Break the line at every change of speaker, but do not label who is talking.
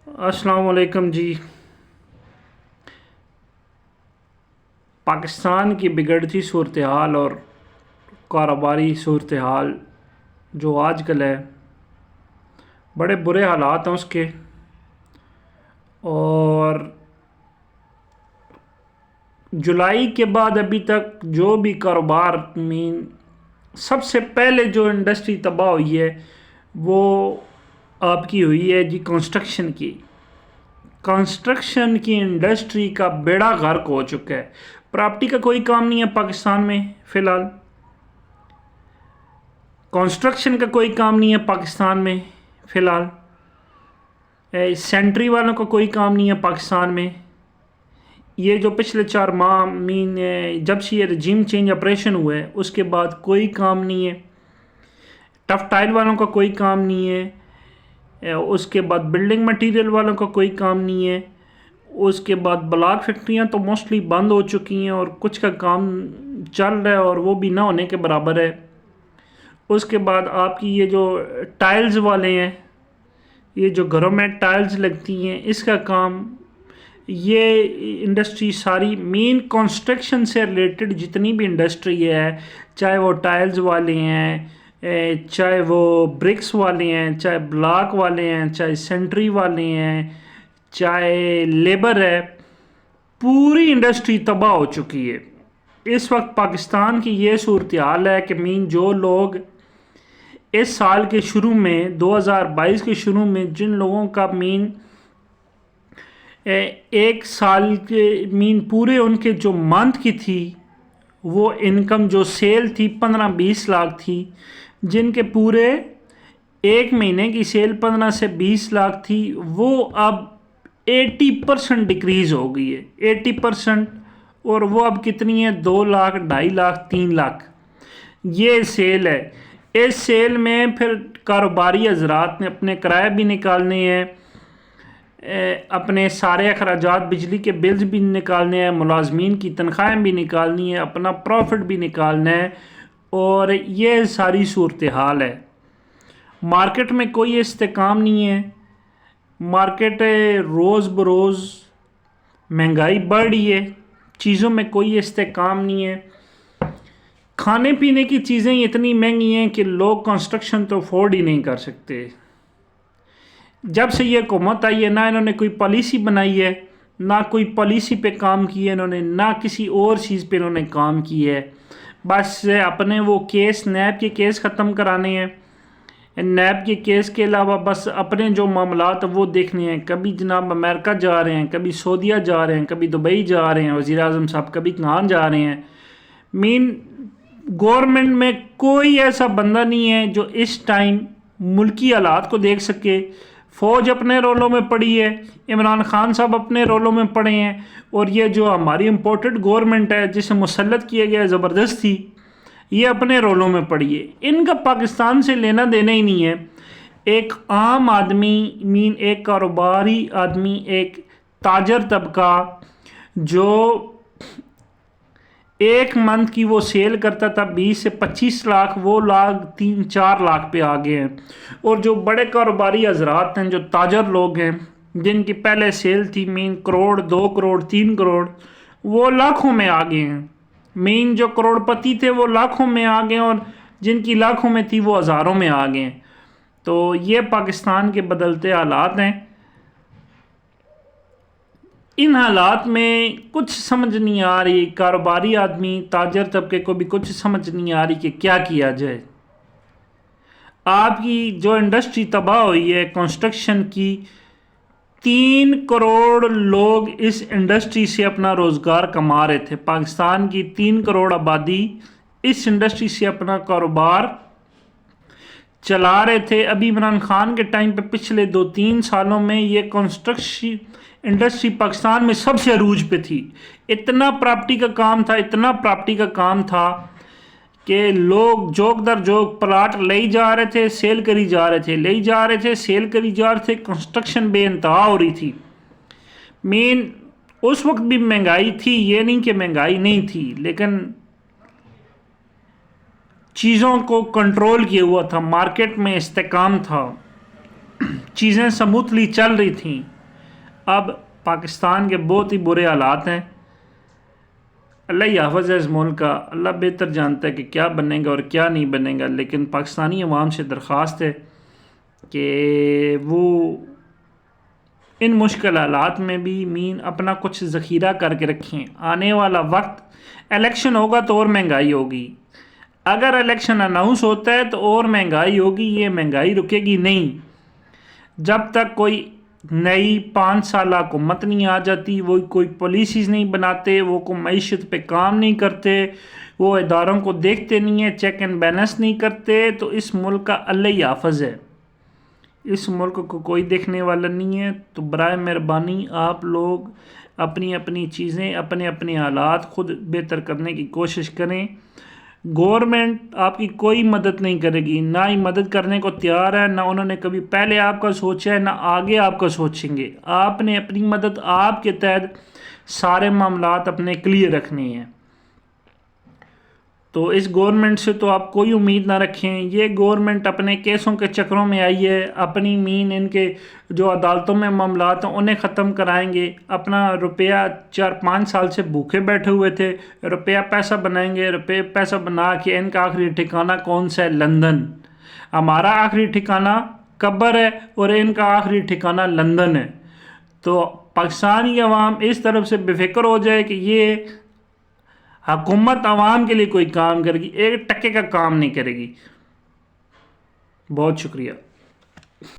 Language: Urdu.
السلام علیکم جی۔ پاکستان کی بگڑتی صورتحال اور کاروباری صورتحال جو آج کل ہے، بڑے برے حالات ہیں اس کے، اور جولائی کے بعد ابھی تک جو بھی کاروبار سب سے پہلے جو انڈسٹری تباہ ہوئی ہے وہ آپ کی ہوئی ہے جی کنسٹرکشن کی انڈسٹری کا بیڑا غرق ہو چکا ہے۔ پراپرٹی کا کوئی کام نہیں ہے پاکستان میں فی الحال، کنسٹرکشن کا کوئی کام نہیں ہے پاکستان میں فی الحال، سینٹری والوں کا کوئی کام نہیں ہے پاکستان میں۔ یہ جو پچھلے 4 ماہ جب سے یہ رجیم چینج آپریشن ہوا ہے اس کے بعد کوئی کام نہیں ہے۔ ٹف ٹائل والوں کا کوئی کام نہیں ہے، اس کے بعد بلڈنگ مٹیریل والوں کا کوئی کام نہیں ہے، اس کے بعد بلاک فیکٹریاں تو موسٹلی بند ہو چکی ہیں اور کچھ کا کام چل رہا ہے اور وہ بھی نہ ہونے کے برابر ہے۔ اس کے بعد آپ کی یہ جو ٹائلز والے ہیں، یہ جو گھروں میں ٹائلز لگتی ہیں، اس کا کام، یہ انڈسٹری ساری کنسٹرکشن سے ریلیٹڈ جتنی بھی انڈسٹری ہے، چاہے وہ ٹائلز والے ہیں، چاہے وہ برکس والے ہیں، چاہے بلاک والے ہیں، چاہے سینٹری والے ہیں، چاہے لیبر ہے، پوری انڈسٹری تباہ ہو چکی ہے۔ اس وقت پاکستان کی یہ صورتحال ہے کہ جو لوگ اس سال کے شروع میں 2022 کے شروع میں جن لوگوں کا ایک سال کے پورے ان کے جو منتھ کی تھی وہ انکم جو سیل تھی 15-20 لاکھ تھی، جن کے پورے ایک مہینے کی سیل 15 سے 20 لاکھ تھی، وہ اب 80% ڈکریز ہو گئی ہے، 80%، اور وہ اب کتنی ہے؟ 2 لاکھ، 2.5 لاکھ، 3 لاکھ یہ سیل ہے۔ اس سیل میں پھر کاروباری حضرات نے اپنے کرائے بھی نکالنے ہیں، اپنے سارے اخراجات، بجلی کے بلز بھی نکالنے ہیں، ملازمین کی تنخواہیں بھی نکالنی ہے، اپنا پروفٹ بھی نکالنا ہے، اور یہ ساری صورتحال ہے۔ مارکیٹ میں کوئی استحکام نہیں ہے، مارکیٹ روز بروز مہنگائی بڑھ رہی ہے، چیزوں میں کوئی استحکام نہیں ہے، کھانے پینے کی چیزیں اتنی مہنگی ہیں کہ لوگ کنسٹرکشن تو افورڈ ہی نہیں کر سکتے۔ جب سے یہ حکومت آئی ہے نہ انہوں نے کوئی پالیسی بنائی ہے، نہ کوئی پالیسی پہ کام کی ہے انہوں نے، نہ کسی اور چیز پہ انہوں نے کام کی ہے، بس اپنے وہ کیس، نیب کے کیس ختم کرانے ہیں، نیب کے کیس کے علاوہ بس اپنے جو معاملات وہ دیکھنے ہیں۔ کبھی جناب امریکہ جا رہے ہیں، کبھی سعودیہ جا رہے ہیں، کبھی دبئی جا رہے ہیں وزیر اعظم صاحب، کبھی کہاں جا رہے ہیں۔ گورنمنٹ میں کوئی ایسا بندہ نہیں ہے جو اس ٹائم ملکی حالات کو دیکھ سکے۔ فوج اپنے رولوں میں پڑی ہے، عمران خان صاحب اپنے رولوں میں پڑے ہیں، اور یہ جو ہماری امپورٹڈ گورنمنٹ ہے جسے مسلط کیا گیا زبردستی، یہ اپنے رولوں میں پڑی ہے۔ ان کا پاکستان سے لینا دینا ہی نہیں ہے۔ ایک عام آدمی ایک کاروباری آدمی، ایک تاجر طبقہ جو ایک منتھ کی وہ سیل کرتا تھا 20 سے 25 لاکھ، وہ 3-4 لاکھ پہ آگئے ہیں، اور جو بڑے کاروباری حضرات ہیں، جو تاجر لوگ ہیں، جن کی پہلے سیل تھی کروڑ، 2 کروڑ، 3 کروڑ، وہ لاکھوں میں آگئے ہیں۔ جو کروڑ پتی تھے وہ لاکھوں میں آگئے، اور جن کی لاکھوں میں تھی وہ ہزاروں میں آگئے ہیں۔ تو یہ پاکستان کے بدلتے حالات ہیں۔ ان حالات میں کچھ سمجھ نہیں آ رہی، کاروباری آدمی، تاجر طبقے کو بھی کچھ سمجھ نہیں آ رہی کہ کیا کیا جائے۔ آپ کی جو انڈسٹری تباہ ہوئی ہے کنسٹرکشن کی، 3 کروڑ لوگ اس انڈسٹری سے اپنا روزگار کما رہے تھے۔ پاکستان کی 3 کروڑ آبادی اس انڈسٹری سے اپنا کاروبار چلا رہے تھے۔ ابھی عمران خان کے ٹائم پہ پچھلے 2-3 سالوں میں یہ کنسٹرکشن انڈسٹری پاکستان میں سب سے عروج پہ تھی۔ اتنا پراپرٹی کا کام تھا، اتنا پراپرٹی کا کام تھا کہ لوگ جوک در جوک پلاٹ لے جا رہے تھے، سیل کری جا رہے تھے، لے جا رہے تھے، سیل کری جا رہے تھے، کنسٹرکشن بے انتہا ہو رہی تھی۔ اس وقت بھی مہنگائی تھی، یہ نہیں کہ مہنگائی نہیں تھی، لیکن چیزوں کو کنٹرول کیا ہوا تھا، مارکیٹ میں استحکام تھا، چیزیں سموتھلی چل رہی تھیں۔ اب پاکستان کے بہت ہی برے حالات ہیں. اللہ ہی حافظ ہے اس ملک کا. اللہ بہتر جانتا ہے کہ کیا بنے گا اور کیا نہیں بنے گا، لیکن پاکستانی عوام سے درخواست ہے کہ وہ ان مشکل حالات میں بھی مین اپنا کچھ ذخیرہ کر کے رکھیں. آنے والا وقت الیکشن ہوگا تو اور مہنگائی ہوگی. اگر الیکشن اناؤنس ہوتا ہے تو اور مہنگائی ہوگی. یہ مہنگائی رکے گی نہیں جب تک کوئی نئی 5 سالہ حکومت نہیں آ جاتی. وہ کوئی پالیسیز نہیں بناتے، وہ کوئی معیشت پہ کام نہیں کرتے، وہ اداروں کو دیکھتے نہیں ہیں، چیک اینڈ بیلنس نہیں کرتے، تو اس ملک کا اللہ ہی حافظ ہے. اس ملک کو کوئی دیکھنے والا نہیں ہے. تو برائے مہربانی آپ لوگ اپنی اپنی چیزیں، اپنے اپنے حالات خود بہتر کرنے کی کوشش کریں. گورنمنٹ آپ کی کوئی مدد نہیں کرے گی، نہ ہی مدد کرنے کو تیار ہے، نہ انہوں نے کبھی پہلے آپ کا سوچا ہے، نہ آگے آپ کا سوچیں گے. آپ نے اپنی مدد آپ کے تحت سارے معاملات اپنے کلیئر رکھنے ہیں. تو اس گورنمنٹ سے تو آپ کوئی امید نہ رکھیں. یہ گورنمنٹ اپنے کیسوں کے چکروں میں آئی ہے، اپنی مین ان کے جو عدالتوں میں معاملات ہیں انہیں ختم کرائیں گے. اپنا روپیہ 4-5 سال سے بھوکے بیٹھے ہوئے تھے، روپیہ پیسہ بنائیں گے. روپیہ پیسہ بنا کے ان کا آخری ٹھکانہ کون سا ہے؟ لندن. ہمارا آخری ٹھکانہ قبر ہے اور ان کا آخری ٹھکانہ لندن ہے. تو پاکستانی عوام اس طرف سے بے فکر ہو جائے کہ یہ حکومت عوام کے لیے کوئی کام کرے گی، 1 ٹکے کا کام نہیں کرے گی. بہت شکریہ.